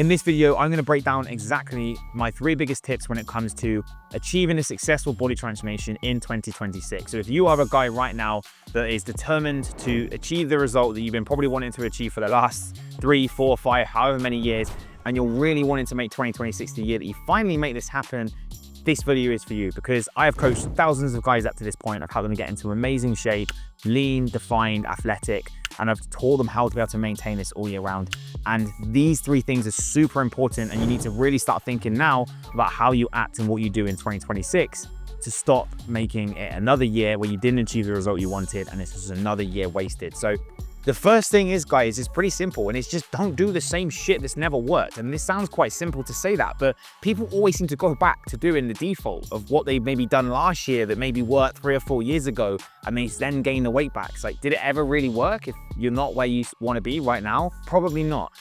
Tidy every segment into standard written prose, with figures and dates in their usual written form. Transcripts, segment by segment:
In this video, I'm going to break down exactly my 3 biggest tips when it comes to achieving a successful body transformation in 2026. So if you are a guy right now that is determined to achieve the result that you've been probably wanting to achieve for the last 3, 4, 5, however many years, and you're really wanting to make 2026 the year that you finally make this happen, this video is for you, because I have coached thousands of guys up to this point. I've helped them get into amazing shape, lean, defined, athletic, and I've taught them how to be able to maintain this all year round. And these 3 things are super important, and you need to really start thinking now about how you act and what you do in 2026 to stop making it another year where you didn't achieve the result you wanted and it's just another year wasted. So the first thing is, guys, it's pretty simple, and it's just don't do the same shit that's never worked. And this sounds quite simple to say that, but people always seem to go back to doing the default of what they've maybe done last year that maybe worked 3 or 4 years ago, and they then gain the weight back. It's like, did it ever really work if you're not where you want to be right now? Probably not.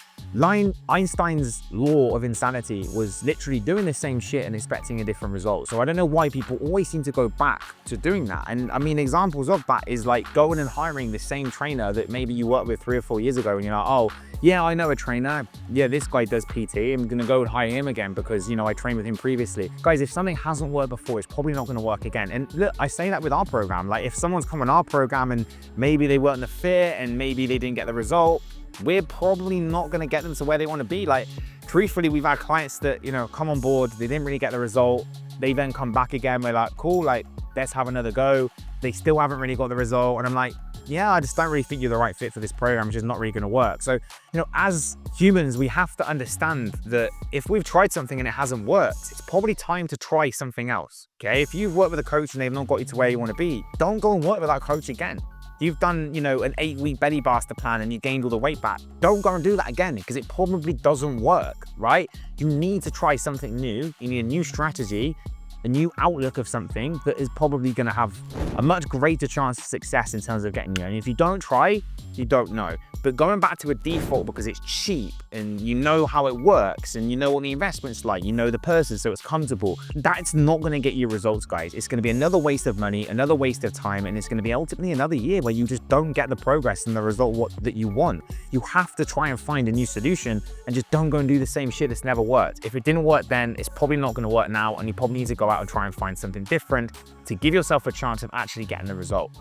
Einstein's law of insanity was literally doing the same shit and expecting a different result. So I don't know why people always seem to go back to doing that. And I mean, examples of that is like going and hiring the same trainer that maybe you worked with 3 or 4 years ago, and you're like, oh yeah, I know a trainer. Yeah, this guy does PT. I'm gonna go and hire him again because, you know, I trained with him previously. Guys, if something hasn't worked before, it's probably not gonna work again. And look, I say that with our program. Like, if someone's come on our program and maybe they weren't the fit and maybe they didn't get the result, we're probably not going to get them to where they want to be. Like, truthfully, we've had clients that, you know, come on board, they didn't really get the result, they then come back again, we're like, cool, like, let's have another go. They still haven't really got the result, and I'm like, yeah, I just don't really think you're the right fit for this program, which is not really going to work. So, you know, as humans, we have to understand that if we've tried something and it hasn't worked, it's probably time to try something else. Okay, if you've worked with a coach and they've not got you to where you want to be, don't go and work with that coach again. You've done, you know, an 8-week belly buster plan and you gained all the weight back. Don't go and do that again, because it probably doesn't work, right? You need to try something new. You need a new strategy, a new outlook of something that is probably going to have a much greater chance of success in terms of getting you. And if you don't try, you don't know. But going back to a default because it's cheap and you know how it works and you know what the investment's like, you know the person, so it's comfortable, that's not going to get you results, guys. It's going to be another waste of money, another waste of time, and it's going to be ultimately another year where you just don't get the progress and the result that you want. You have to try and find a new solution, and just don't go and do the same shit that's never worked. If it didn't work then, it's probably not going to work now, and you probably need to go out and try and find something different to give yourself a chance of actually getting the result.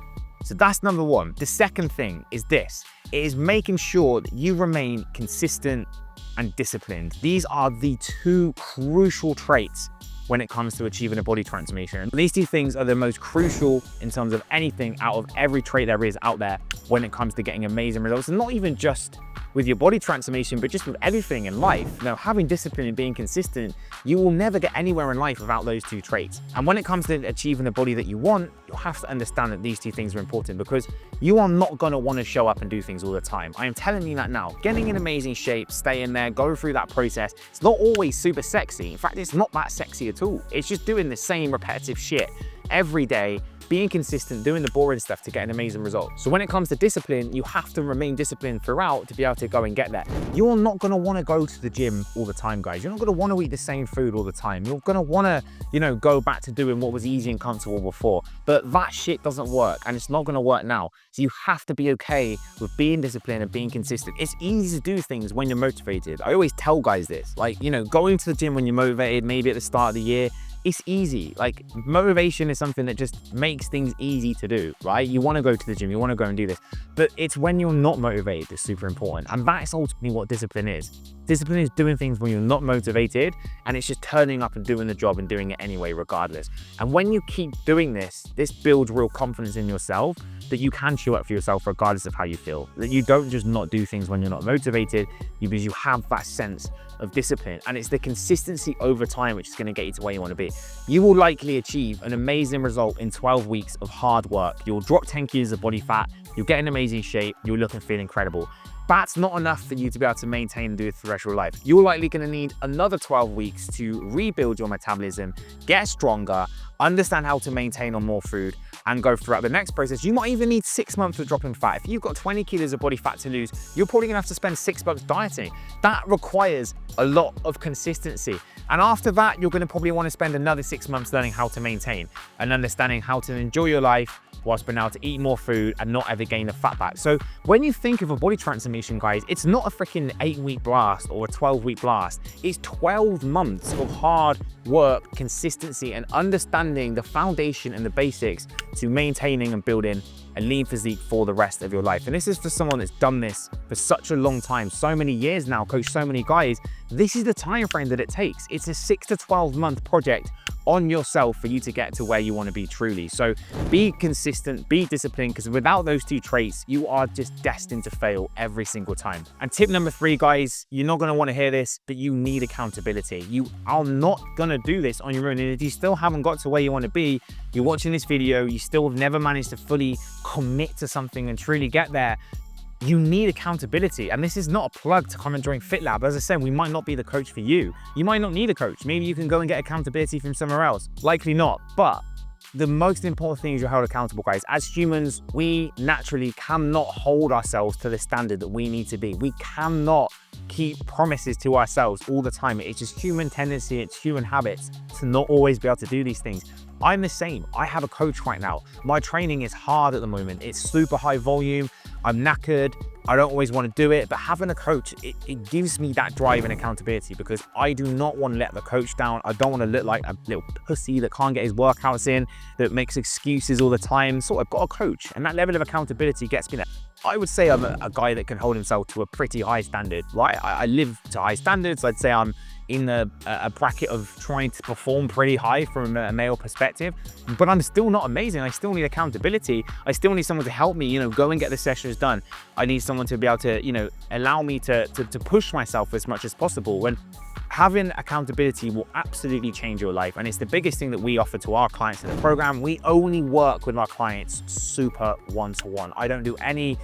So that's number 1. The second thing is this. It is making sure that you remain consistent and disciplined. These are the 2 crucial traits when it comes to achieving a body transformation. These 2 things are the most crucial in terms of anything out of every trait there is out there when it comes to getting amazing results. And not even just with your body transformation, but just with everything in life. Now, having discipline and being consistent, you will never get anywhere in life without those 2 traits. And when it comes to achieving the body that you want, you have to understand that these 2 things are important, because you are not going to want to show up and do things all the time. I am telling you that now. Getting in amazing shape, staying there, go through that process, it's not always super sexy. In fact, it's not that sexy at all. It's just doing the same repetitive shit every day, being consistent, doing the boring stuff to get an amazing result. So when it comes to discipline, you have to remain disciplined throughout to be able to go and get there. You're not going to want to go to the gym all the time, guys. You're not going to want to eat the same food all the time. You're going to want to, you know, go back to doing what was easy and comfortable before. But that shit doesn't work, and it's not going to work now. So you have to be okay with being disciplined and being consistent. It's easy to do things when you're motivated. I always tell guys this, like, you know, going to the gym when you're motivated, maybe at the start of the year, it's easy. Like, motivation is something that just makes things easy to do, right? You want to go to the gym, you want to go and do this, but it's when you're not motivated that's super important. And that's ultimately what discipline is. Discipline is doing things when you're not motivated, and it's just turning up and doing the job and doing it anyway, regardless. And when you keep doing this builds real confidence in yourself that you can show up for yourself regardless of how you feel. That you don't just not do things when you're not motivated, because you have that sense of discipline. And it's the consistency over time which is going to get you to where you want to be. You will likely achieve an amazing result in 12 weeks of hard work. You'll drop 10 kilos of body fat, you'll get in amazing shape, you'll look and feel incredible. That's not enough for you to be able to maintain and do it for the rest of your life. You're likely going to need another 12 weeks to rebuild your metabolism, get stronger, understand how to maintain on more food, and go throughout the next process. You might even need 6 months of dropping fat. If you've got 20 kilos of body fat to lose, you're probably gonna have to spend 6 months dieting. That requires a lot of consistency. And after that, you're gonna probably wanna spend another 6 months learning how to maintain and understanding how to enjoy your life, whilst being able to eat more food and not ever gain the fat back. So when you think of a body transformation, guys, it's not a freaking 8-week blast or a 12-week blast. It's 12 months of hard work, consistency, and understanding the foundation and the basics to maintaining and building a lean physique for the rest of your life. And this is for someone that's done this for such a long time, so many years now, coached so many guys. This is the time frame that it takes. It's a 6 to 12 month project on yourself for you to get to where you want to be truly. So be consistent, be disciplined, because without those two traits, you are just destined to fail every single time. And tip number 3, guys, you're not going to want to hear this, but you need accountability. You are not going to do this on your own. And if you still haven't got to where you want to be, you're watching this video, you still have never managed to fully commit to something and truly get there, you need accountability. And this is not a plug to come and join FitLab. As I said, we might not be the coach for you. You might not need a coach. Maybe you can go and get accountability from somewhere else. Likely not. But the most important thing is you're held accountable, guys. As humans, we naturally cannot hold ourselves to the standard that we need to be. We cannot keep promises to ourselves all the time. It's just human tendency, it's human habits to not always be able to do these things. I'm the same. I have a coach right now. My training is hard at the moment. It's super high volume. I'm knackered. I don't always want to do it, but having a coach, it gives me that drive and accountability, because I do not want to let the coach down. I don't want to look like a little pussy that can't get his workouts in, that makes excuses all the time. So I've got a coach, and that level of accountability gets me there. I would say I'm a guy that can hold himself to a pretty high standard, right? I live to high standards. I'd say I'm in a bracket of trying to perform pretty high from a male perspective, but I'm still not amazing. I still need accountability. I still need someone to help me, go and get the sessions done. I need someone to be able to, allow me to push myself as much as possible. When having accountability will absolutely change your life. And it's the biggest thing that we offer to our clients in the program. We only work with our clients super one-to-one. I don't do any,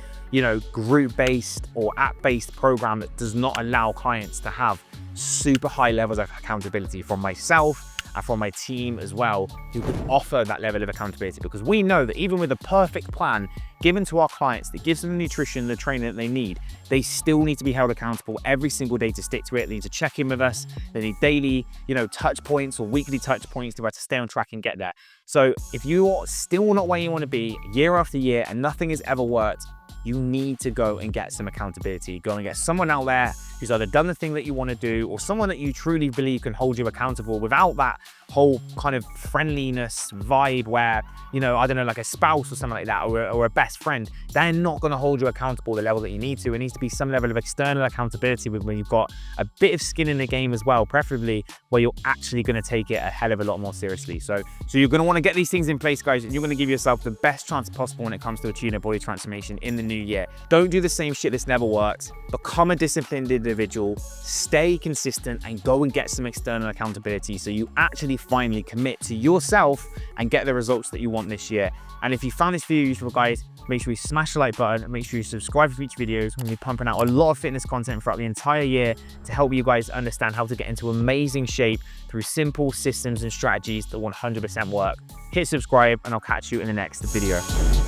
group-based or app-based program that does not allow clients to have super high levels of accountability from myself and from my team as well, who can offer that level of accountability. Because we know that even with a perfect plan given to our clients that gives them the nutrition, the training that they need, they still need to be held accountable every single day to stick to it. They need to check in with us. They need daily, touch points or weekly touch points to be able to stay on track and get there. So if you're still not where you want to be year after year and nothing has ever worked, you need to go and get some accountability. Go and get someone out there who's either done the thing that you want to do, or someone that you truly believe can hold you accountable without that whole kind of friendliness vibe where, I don't know, like a spouse or something like that, or a best friend. They're not going to hold you accountable the level that you need to. It needs to be some level of external accountability when you've got a bit of skin in the game as well, preferably where you're actually going to take it a hell of a lot more seriously. So you're going to want to get these things in place, guys, and you're going to give yourself the best chance possible when it comes to achieving a body transformation in the new year. Don't do the same shit that's never worked. Become a disciplined individual, stay consistent, and go and get some external accountability so you actually finally commit to yourself and get the results that you want this year. And if you found this video useful, guys, make sure you smash the like button and make sure you subscribe for future videos. We'll be pumping out a lot of fitness content throughout the entire year to help you guys understand how to get into amazing shape through simple systems and strategies that 100% work. Hit subscribe, and I'll catch you in the next video.